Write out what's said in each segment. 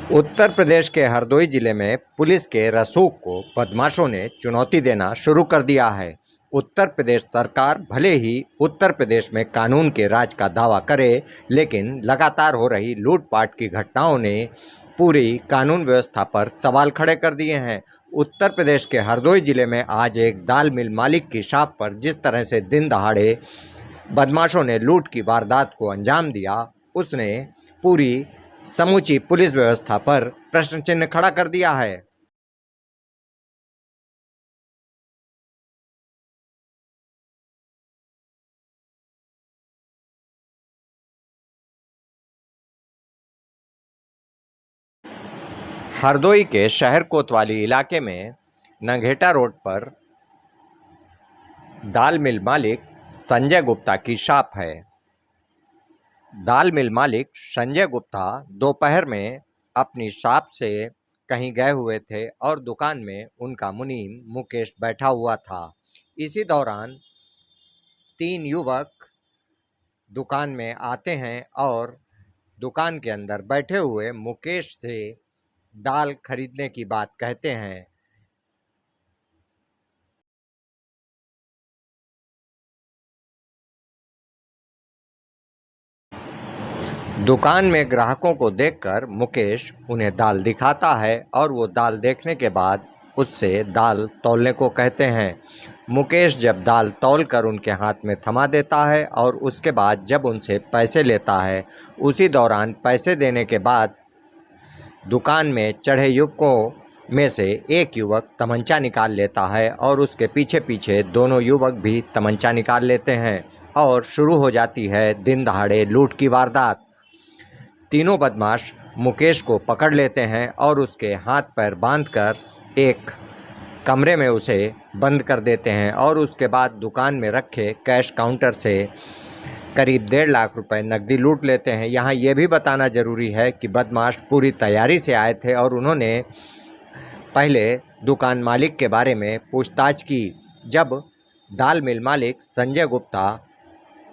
उत्तर प्रदेश के हरदोई जिले में पुलिस के रसूख को बदमाशों ने चुनौती देना शुरू कर दिया है। उत्तर प्रदेश सरकार भले ही उत्तर प्रदेश में कानून के राज का दावा करे, लेकिन लगातार हो रही लूटपाट की घटनाओं ने पूरी कानून व्यवस्था पर सवाल खड़े कर दिए हैं। उत्तर प्रदेश के हरदोई जिले में आज एक दाल मिल मालिक की शॉप पर जिस तरह से दिन दहाड़े बदमाशों ने लूट की वारदात को अंजाम दिया, उसने पूरी समूची पुलिस व्यवस्था पर प्रश्न चिन्ह खड़ा कर दिया है। हरदोई के शहर कोतवाली इलाके में नंगेटा रोड पर दाल मिल मालिक संजय गुप्ता की शॉप है। दाल मिल मालिक संजय गुप्ता दोपहर में अपनी शॉप से कहीं गए हुए थे और दुकान में उनका मुनीम मुकेश बैठा हुआ था। इसी दौरान 3 युवक दुकान में आते हैं और दुकान के अंदर बैठे हुए मुकेश से दाल खरीदने की बात कहते हैं। दुकान में ग्राहकों को देखकर मुकेश उन्हें दाल दिखाता है और वो दाल देखने के बाद उससे दाल तौलने को कहते हैं। मुकेश जब दाल तौलकर उनके हाथ में थमा देता है और उसके बाद जब उनसे पैसे लेता है, उसी दौरान पैसे देने के बाद दुकान में चढ़े युवकों में से एक युवक तमंचा निकाल लेता है और उसके पीछे पीछे दोनों युवक भी तमंचा निकाल लेते हैं और शुरू हो जाती है दिन दहाड़े लूट की वारदात। तीनों बदमाश मुकेश को पकड़ लेते हैं और उसके हाथ पैर बांधकर एक कमरे में उसे बंद कर देते हैं और उसके बाद दुकान में रखे कैश काउंटर से करीब 1.5 लाख रुपए नकदी लूट लेते हैं। यहाँ ये भी बताना ज़रूरी है कि बदमाश पूरी तैयारी से आए थे और उन्होंने पहले दुकान मालिक के बारे में पूछताछ की। जब दाल मिल मालिक संजय गुप्ता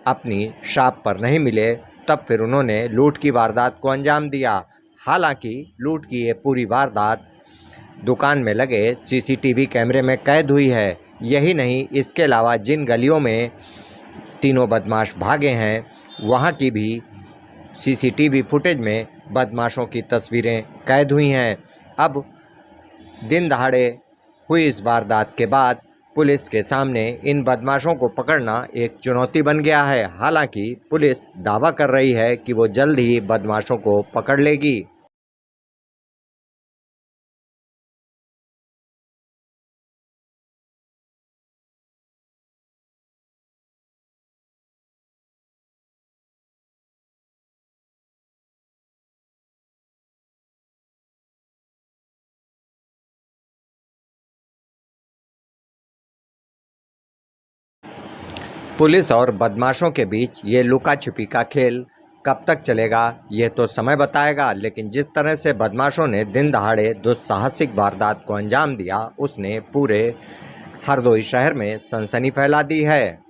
अपनी शॉप पर नहीं मिले, तब फिर उन्होंने लूट की वारदात को अंजाम दिया। हालांकि लूट की ये पूरी वारदात दुकान में लगे सीसीटीवी कैमरे में कैद हुई है। यही नहीं, इसके अलावा जिन गलियों में तीनों बदमाश भागे हैं, वहां की भी सीसीटीवी फुटेज में बदमाशों की तस्वीरें कैद हुई हैं। अब दिन दहाड़े हुई इस वारदात के बाद पुलिस के सामने इन बदमाशों को पकड़ना एक चुनौती बन गया है। हालांकि पुलिस दावा कर रही है कि वो जल्द ही बदमाशों को पकड़ लेगी। पुलिस और बदमाशों के बीच ये लुका छिपी का खेल कब तक चलेगा, ये तो समय बताएगा। लेकिन जिस तरह से बदमाशों ने दिन दहाड़े दुस्साहसिक वारदात को अंजाम दिया, उसने पूरे हरदोई शहर में सनसनी फैला दी है।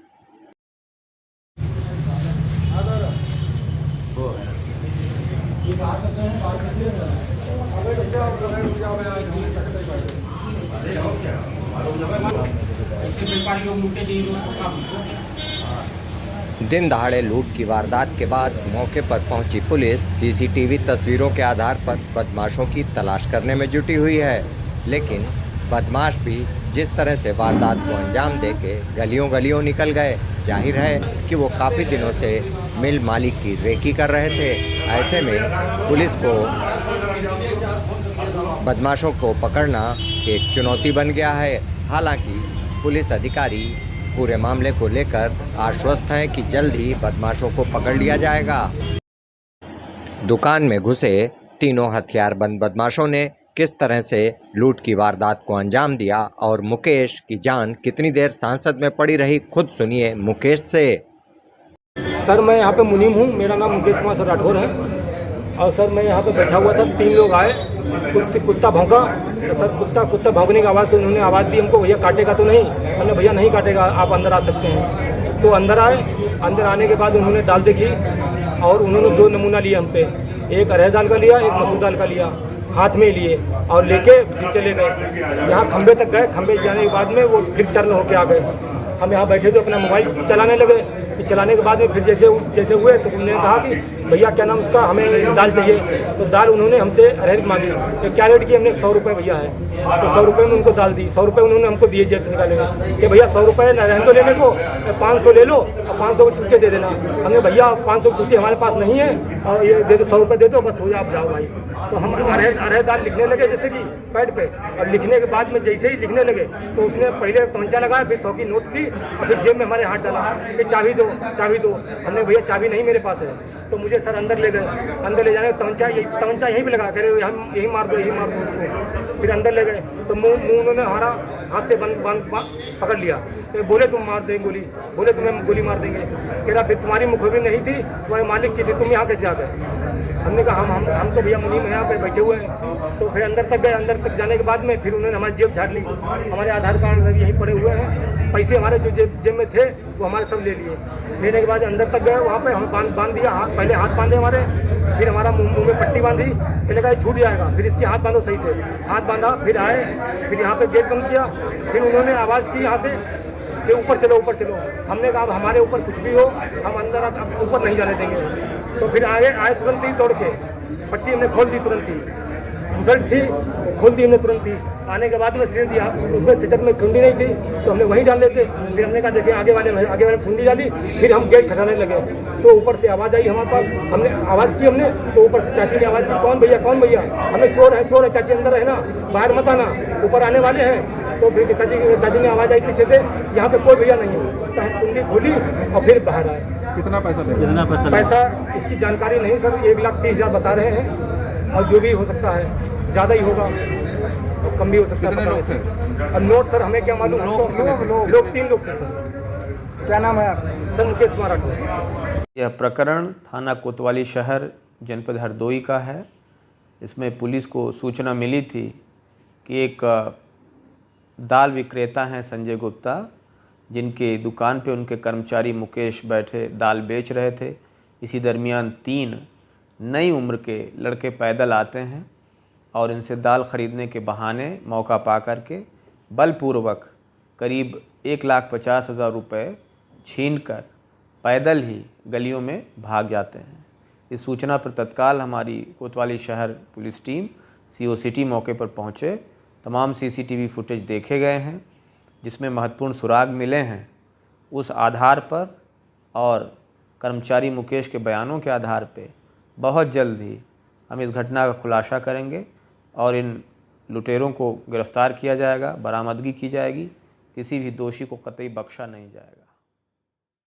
दिन दहाड़े लूट की वारदात के बाद मौके पर पहुंची पुलिस सीसीटीवी तस्वीरों के आधार पर बदमाशों की तलाश करने में जुटी हुई है। लेकिन बदमाश भी जिस तरह से वारदात को अंजाम देके गलियों गलियों निकल गए, जाहिर है कि वो काफ़ी दिनों से मिल मालिक की रेकी कर रहे थे। ऐसे में पुलिस को बदमाशों को पकड़ना एक चुनौती बन गया है। हालांकि पुलिस अधिकारी पूरे मामले को लेकर आश्वस्त हैं कि जल्द ही बदमाशों को पकड़ लिया जाएगा। दुकान में घुसे तीनों हथियारबंद बदमाशों ने किस तरह से लूट की वारदात को अंजाम दिया और मुकेश की जान कितनी देर सांसद में पड़ी रही, खुद सुनिए मुकेश से। सर, मैं यहाँ पे मुनीम हूँ, मेरा नाम मुकेश कुमार सर राठौर है। और सर, मैं यहाँ पे बैठा हुआ था, 3 लोग आए, कुत्ता भौंका। तो सर, कुत्ता भौंकने की आवाज़ से उन्होंने आवाज़ दी हमको, भैया काटेगा तो नहीं? मैंने भैया नहीं काटेगा, आप अंदर आ सकते हैं। तो अंदर आए। अंदर आने के बाद उन्होंने दाल देखी और उन्होंने 2 नमूना लिए हम पे, एक अरहर दाल का लिया, एक मसूर दाल का लिया। हाथ में लिए और लेके फिर चले गए। यहाँ खंबे तक गए, खंबे जाने के बाद में वो फिर टर्न होके आ गए। हम यहाँ बैठे थे, अपना मोबाइल चलाने लगे। फिर चलाने के बाद में फिर जैसे हुए तो उन्होंने कहा कि भैया क्या नाम उसका, हमें दाल चाहिए। तो दाल उन्होंने हमसे अरहर मांगी। तो क्या रेट की? हमने 100 रुपये भैया है। तो 100 रुपये में उनको दाल दी। 100 रुपये उन्होंने हमको दिए जेब से निकाले कि भैया 100 रुपये न रहने दो लेने को, 500 ले लो और 500 के टूटे दे देना। हमने भैया 500 के टूटे हमारे पास नहीं है और ये दे दो, 100 रुपये दे दो, बस हो जाओ, आप जाओ भाई। तो हम अरहर दाल लिखने लगे जैसे कि पैड पे, और लिखने के बाद में जैसे ही लिखने लगे तो उसने पहले तमंचा लगाया, फिर 100 की नोट ली और फिर जेब में हमारे हाथ डाला कि चाबी दो, चाबी दो। हमने भैया चाबी नहीं मेरे पास है। तो मुझे सर अंदर ले गए। अंदर ले जाने तमंचा यहीं पे लगा कर हम यही मार दो उसको। फिर अंदर ले गए तो मुंह उन्होंने हमारा हाथ से बंद पकड़ लिया। तो बोले तुम मार देंगे गोली, बोले तुम्हें गोली मार देंगे। कह रहा फिर तुम्हारी मुखबिर नहीं थी, तुम्हारे मालिक की थी, तुम यहाँ कैसे आ गए? हमने कहा हम तो भैया मुनीम यहाँ पे बैठे हुए हैं। तो फिर अंदर तक गए। अंदर तक जाने के बाद में फिर उन्होंने हमारी जेब झाड़ ली। हमारे आधार कार्ड यहीं पड़े हुए हैं, पैसे हमारे जो जेब में थे वो हमारे सब ले लिए। लेने के बाद अंदर तक गए, वहाँ पे हमें बांध दिया। पहले हाथ बांधे हमारे, फिर हमारा मुंह में पट्टी बांधी। फिर लगा छूट जाएगा, फिर इसके हाथ बांधो सही से। हाथ बांधा, फिर आए, फिर यहाँ पे गेट बंद किया। फिर उन्होंने आवाज़ की यहाँ से कि ऊपर चलो, ऊपर चलो। हमने कहा अब हमारे ऊपर कुछ भी हो, हम अंदर अब ऊपर नहीं जाने देंगे। तो फिर आए तुरंत ही तोड़ के, पट्टी हमने खोल दी तुरंत ही। मुसल्ट थी तो खोल दी हमने तुरंत ही। आने के बाद में सिर दिया, उसमें सिटर में कुंडी नहीं थी तो हमने वहीं डाल देते। फिर हमने कहा देखें आगे वाले कुंडी डाली। फिर हम गेट खटाने लगे तो ऊपर से आवाज़ आई हमारे पास। हमने आवाज़ की, हमने तो ऊपर से चाची ने आवाज़ की, कौन भैया, कौन भैया? हमने चोर है चाची, अंदर रहना, बाहर मत आना, ऊपर आने वाले हैं। तो फिर चाची ने आवाज़ आई पीछे से, यहाँ पे कोई भैया नहीं है। तो हम कुंडी खोली और फिर बाहर आए। कितना पैसा पैसा इसकी जानकारी नहीं सर, 1,30,000 बता रहे हैं और जो भी हो सकता है, ज़्यादा ही होगा और कम भी हो सकता है, पता नहीं सर। और नोट सर हमें क्या मालूम, लोग 3 लोग थे सर। क्या नाम है आपका? सर मुकेश कुमार राठौर। यह प्रकरण थाना कोतवाली शहर जनपद हरदोई का है। इसमें पुलिस को सूचना मिली थी कि एक दाल विक्रेता हैं संजय गुप्ता, जिनके दुकान पे उनके कर्मचारी मुकेश बैठे दाल बेच रहे थे। इसी दरमियान 3 नई उम्र के लड़के पैदल आते हैं और इनसे दाल ख़रीदने के बहाने मौका पा करके बलपूर्वक करीब 1,50,000 रुपये छीनकर पैदल ही गलियों में भाग जाते हैं। इस सूचना पर तत्काल हमारी कोतवाली शहर पुलिस टीम CO सिटी मौके पर पहुँचे। तमाम CCTV फुटेज देखे गए हैं जिसमें महत्वपूर्ण सुराग मिले हैं। उस आधार पर और कर्मचारी मुकेश के बयानों के आधार पे बहुत जल्द ही हम इस घटना का खुलासा करेंगे और इन लुटेरों को गिरफ्तार किया जाएगा, बरामदगी की जाएगी। किसी भी दोषी को कतई बख्शा नहीं जाएगा।